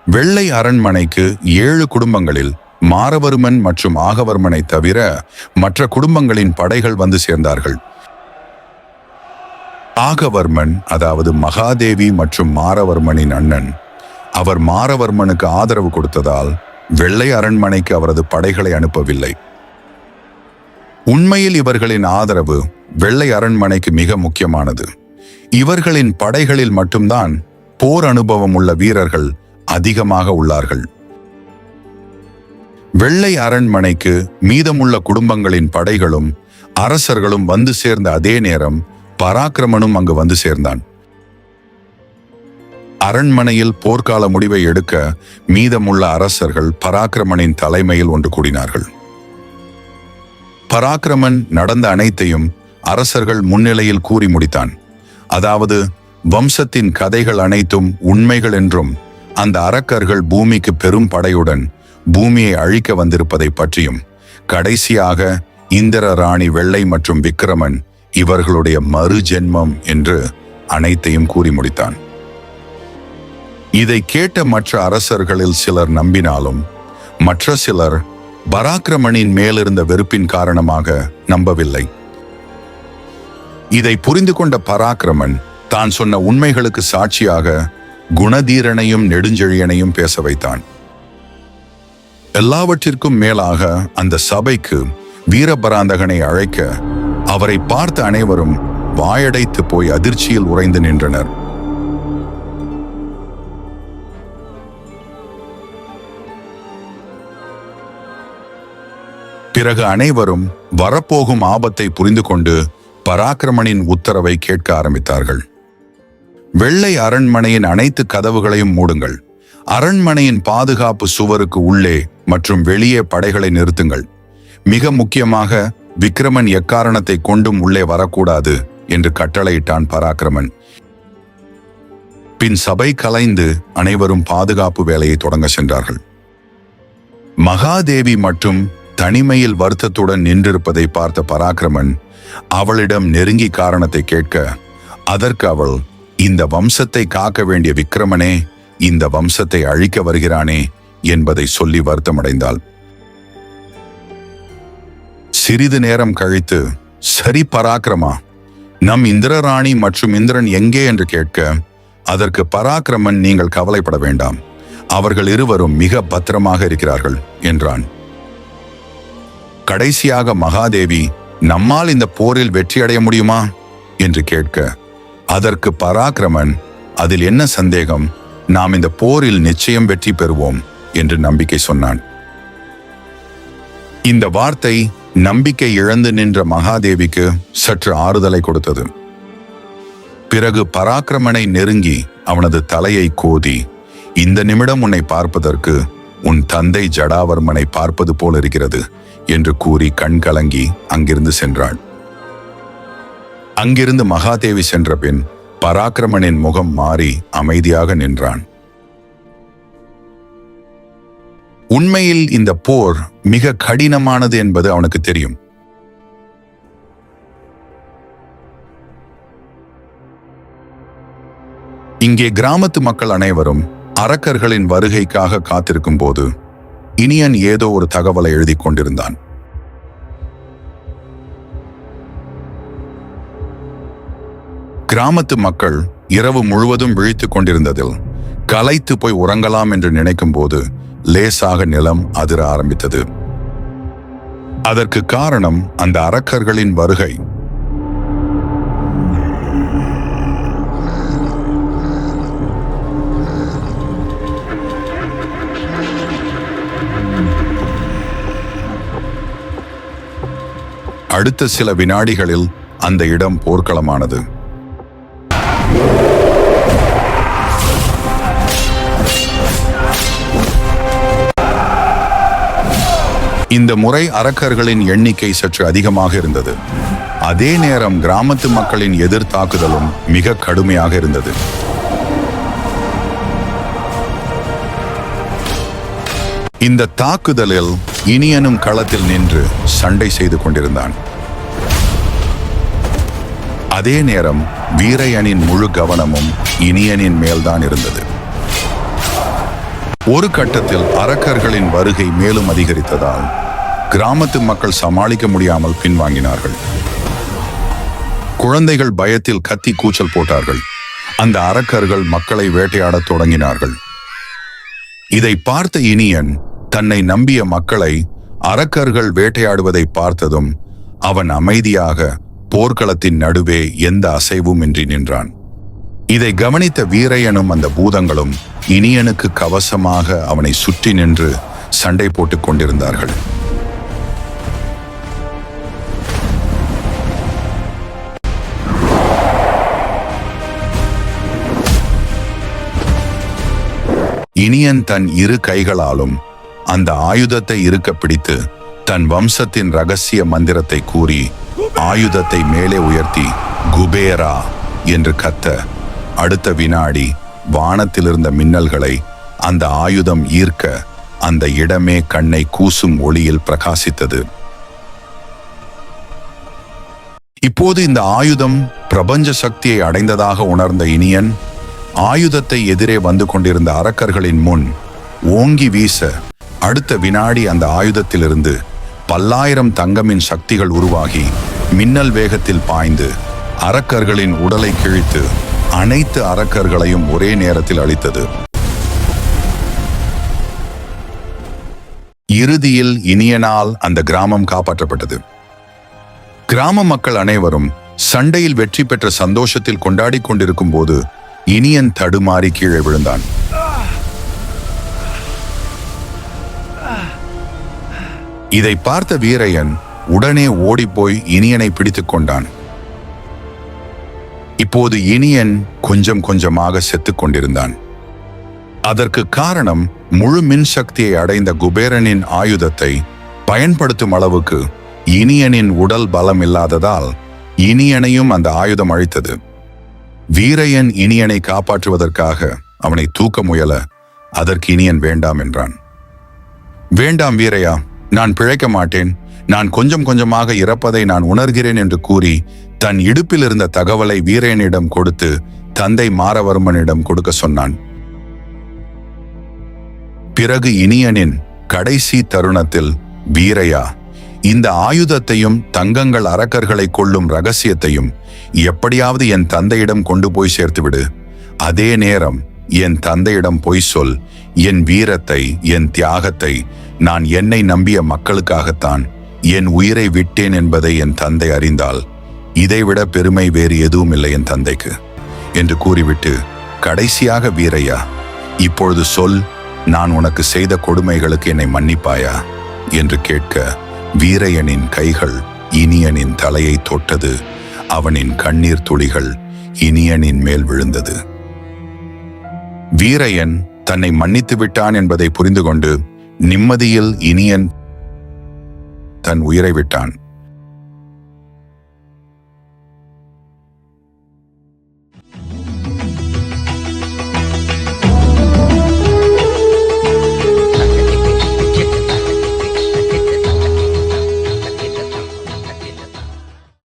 வெள்ளை அரண்மனைக்கு 7 குடும்பங்களில் மாரவர்மன் மற்றும் ஆகவர்மனை தவிர மற்ற குடும்பங்களின் படைகள் வந்து சேர்ந்தார்கள். ஆகவர்மன், அதாவது மகாதேவி மற்றும் மாரவர்மனின் அண்ணன், அவர் மாரவர்மனுக்கு ஆதரவு கொடுத்ததால் வெள்ளை அரண்மனைக்கு அவரது படைகளை அனுப்பவில்லை. உண்மையில் இவர்களின் ஆதரவு வெள்ளை அரண்மனைக்கு மிக முக்கியமானது. இவர்களின் படைகளில் மட்டும்தான் போர் அனுபவம் உள்ள வீரர்கள் அதிகமாக உள்ளார்கள். வெள்ளை அரண்மனைக்கு மீதமுள்ள குடும்பங்களின் படைகளும் அரசர்களும் வந்து சேர்ந்த அதே நேரம் பராக்கிரமனும் அங்கு வந்து சேர்ந்தான். அரண்மனையில் போர்க்கால முடிவை எடுக்க மீதமுள்ள அரசர்கள் பராக்கிரமனின் தலைமையில் ஒன்று கூடினார்கள். பராக்கிரமன் நடந்த அனைத்தையும் அரசர்கள் முன்னிலையில் கூறி முடித்தான். அதாவது வம்சத்தின் கதைகள் அனைத்தும் உண்மைகள் என்றும் அந்த அரக்கர்கள் பூமிக்கு பெரும் படையுடன் பூமியை அழிக்க வந்திருப்பதை பற்றியும், கடைசியாக இந்திர ராணி வெள்ளை மற்றும் விக்கிரமன் இவர்களுடைய மறு ஜென்மம் என்று அனைத்தையும் கூறி முடித்தான். இதை கேட்ட மற்ற அரசர்களில் சிலர் நம்பினாலும் மற்ற சிலர் பராக்கிரமனின் மேலிருந்த வெறுப்பின் காரணமாக நம்பவில்லை. இதை புரிந்து கொண்ட பராக்கிரமன் தான் சொன்ன உண்மைகளுக்கு சாட்சியாக குணதீரனையும் நெடுஞ்செழியனையும் பேச வைத்தான். எல்லாவற்றிற்கும் மேலாக அந்த சபைக்கு வீரபராந்தகனை அழைக்க அவரை பார்த்த அனைவரும் வாயடைத்து போய் அதிர்ச்சியில் உறைந்து நின்றனர். பிறகு அனைவரும் வரப்போகும் ஆபத்தை புரிந்து கொண்டு பராக்கிரமனின் உத்தரவை கேட்க ஆரம்பித்தார்கள். வெள்ளை அரண்மனையின் அனைத்து கதவுகளையும் மூடுங்கள். அரண்மனையின் பாதுகாப்பு சுவருக்கு உள்ளே மற்றும் வெளியே படைகளை நிறுத்துங்கள். மிக முக்கியமாக விக்கிரமன் எக்காரணத்தை கொண்டும் உள்ளே வரக்கூடாது என்று கட்டளையிட்டான் பராக்கிரமன். பின் சபை கலைந்து அனைவரும் பாதுகாப்பு வேலையை தொடங்க சென்றார்கள். மகாதேவி மற்றும் தனிமையில் வருத்தத்துடன் நின்றிருப்பதை பார்த்த பராக்கிரமன் அவளிடம் நெருங்கி காரணத்தை கேட்க, அதற்கு அவள், இந்த வம்சத்தை காக்க வேண்டிய விக்கிரமனே இந்த வம்சத்தை அழிக்க வருகிறானே என்பதை சொல்லி வருத்தமடைந்தாள். சிறிது நேரம் கழித்து, சரி பராக்கிரமா, நம் இந்திரராணி மற்றும் இந்திரன் எங்கே என்று கேட்க, அதற்கு பராக்கிரமன், நீங்கள் கவலைப்பட வேண்டாம், அவர்கள் இருவரும் மிக பத்திரமாக இருக்கிறார்கள் என்றான். கடைசியாக மகாதேவி, நம்மால் இந்த போரில் வெற்றியடைய முடியுமா என்று கேட்க, அதற்கு பராக்கிரமன், அதில் என்ன சந்தேகம், நாம் இந்த போரில் நிச்சயம் வெற்றி பெறுவோம் என்று நம்பிக்கை சொன்னான். இந்த வார்த்தை நம்பிக்கை இழந்து நின்ற மகாதேவிக்கு சற்று ஆறுதலை கொடுத்தது. பிறகு பராக்கிரமனை நெருங்கி அவனது தலையை கோதி, இந்த நிமிடம் உன்னை பார்ப்பதற்கு உன் தந்தை ஜடாவர்மனை பார்ப்பது போல் இருக்கிறது என்று கூறி கண் கலங்கி அங்கிருந்து சென்றாள். அங்கிருந்து மகாதேவி சென்ற பின் பராக்கிரமனின் முகம் மாறி அமைதியாக நின்றான். உண்மையில் இந்த போர் மிக கடினமானது என்பது அவனுக்கு தெரியும். இங்கே கிராமத்து மக்கள் அனைவரும் அரக்கர்களின் வருகைக்காக காத்திருக்கும் போது இனியன் ஏதோ ஒரு தகவலை எழுதி கொண்டிருந்தான். கிராமத்து மக்கள் இரவு முழுவதும் விழித்துக் கொண்டிருந்ததில் களைத்து போய் உறங்கலாம் என்று நினைக்கும் போது லேசாக நிலம் அதிர ஆரம்பித்தது. அதற்கு காரணம் அந்த அரக்கர்களின் வருகை. அடுத்த சில வினாடிகளில் அந்த இடம் போர்க்களமானது. இந்த முறை அரக்கர்களின் எண்ணிக்கை சற்று அதிகமாக இருந்தது. அதே நேரம் கிராமத்து மக்களின் எதிர்த்தாக்குதலும் மிக கடுமையாக இருந்தது. இந்த தாக்குதலில் இனியனும் களத்தில் நின்று சண்டை செய்து கொண்டிருந்தான். அதே நேரம் வீரையனின் முழு கவனமும் இனியனின் மேல்தான் இருந்தது. ஒரு கட்டத்தில் அரக்கர்களின் வருகை மேலும் அதிகரித்ததால் கிராமத்து மக்கள் சமாளிக்க முடியாமல் பின்வாங்கினார்கள். குழந்தைகள் பயத்தில் கத்தி கூச்சல் போட்டார்கள். அந்த அரக்கர்கள் மக்களை வேட்டையாடத் தொடங்கினார்கள். இதை பார்த்த இனியன் தன்னை நம்பிய மக்களை அரக்கர்கள் வேட்டையாடுவதை பார்த்ததும் அவன் அமைதியாக போர்க்களத்தின் நடுவே எந்த அசைவும் இன்றி நின்றான். இதை கவனித்த வீரையனும் அந்த பூதங்களும் இனியனுக்கு கவசமாக அவனை சுற்றி நின்று சண்டை போட்டுக் கொண்டிருந்தார்கள். இனியன் தன் இரு கைகளாலும் அந்த ஆயுதத்தை இருக்க பிடித்து தன் வம்சத்தின் ரகசிய மந்திரத்தை கூறி ஆயுதத்தை மேலே உயர்த்தி குபேரா என்று கத்த, அடுத்த வினாடி வானத்திலிருந்த மின்னல்களை அந்த ஆயுதம் ஈர்க்க அந்த இடமே கண்ணை கூசும் ஒளியில் பிரகாசித்தது. இப்போது இந்த ஆயுதம் பிரபஞ்ச சக்தியை அடைந்ததாக உணர்ந்த இனியன் ஆயுதத்தை எதிரே வந்து கொண்டிருந்த அரக்கர்களின் முன் ஓங்கி வீச, அடுத்த வினாடி அந்த ஆயுதத்திலிருந்து பல்லாயிரம் தங்கமின் சக்திகள் உருவாகி மின்னல் வேகத்தில் பாய்ந்து அரக்கர்களின் உடலை கிழித்து அனைத்து அரக்கர்களையும் ஒரே நேரத்தில் அழித்தது. இறுதியில் இனியனால் அந்த கிராமம் காப்பாற்றப்பட்டது. கிராம மக்கள் அனைவரும் சண்டையில் வெற்றி பெற்ற சந்தோஷத்தில் கொண்டாடி கொண்டிருக்கும் போது இனியன் தடுமாறி கீழே விழுந்தான். இதை பார்த்த வீரையன் உடனே ஓடிப்போய் இனியனை பிடித்துக் கொண்டான். இப்போது இனியன் கொஞ்சம் கொஞ்சமாக செத்துக் கொண்டிருந்தான். அதற்கு காரணம் முழு மின்சக்தியை அடைந்த குபேரனின் ஆயுதத்தை பயன்படுத்தும் அளவுக்கு இனியனின் உடல் பலம் இல்லாததால் இனியனையும் அந்த ஆயுதம் அழித்தது. வீரையன் இனியனை காப்பாற்றுவதற்காக அவனை தூக்க முயல, அதற்கு இனியன் வேண்டாம் என்றான். வேண்டாம் வீரையா, நான் பிழைக்க மாட்டேன், நான் கொஞ்சம் கொஞ்சமாக இறப்பதை நான் உணர்கிறேன் என்று கூறி தன் இடுப்பில் இருந்த தகவலை வீரையனிடம் கொடுத்து தந்தை மாரவர்மனிடம் கொடுக்க சொன்னான். பிறகு இனியனின் கடைசி தருணத்தில், வீரையா, இந்த ஆயுதத்தையும் தங்கங்கள் அரக்கர்களை கொள்ளும் ரகசியத்தையும் எப்படியாவது என் தந்தையிடம் கொண்டு போய் சேர்த்துவிடு. அதே நேரம் என் தந்தையிடம் பொய் சொல். என் வீரத்தை, என் தியாகத்தை நான் என்னை நம்பிய மக்களுக்காகத்தான் என் உயிரை விட்டேன் என்பதை என் தந்தை அறிந்தால் இதைவிட பெருமை வேறு எதுவும் இல்லை என் தந்தைக்கு என்று கூறிவிட்டு, கடைசியாக வீரையா, இப்பொழுது சொல், நான் உனக்கு செய்த கொடுமைகளுக்கு என்னை மன்னிப்பாயா என்று கேட்க வீரையனின் கைகள் இனியனின் தலையை தொட்டது. அவனின் கண்ணீர் துளிகள் இனியனின் மேல் விழுந்தது. வீரையன் தன்னை மன்னித்து விட்டான் என்பதை புரிந்து கொண்டு நிம்மதியில் இனியன் தன் உயிரை விட்டான்.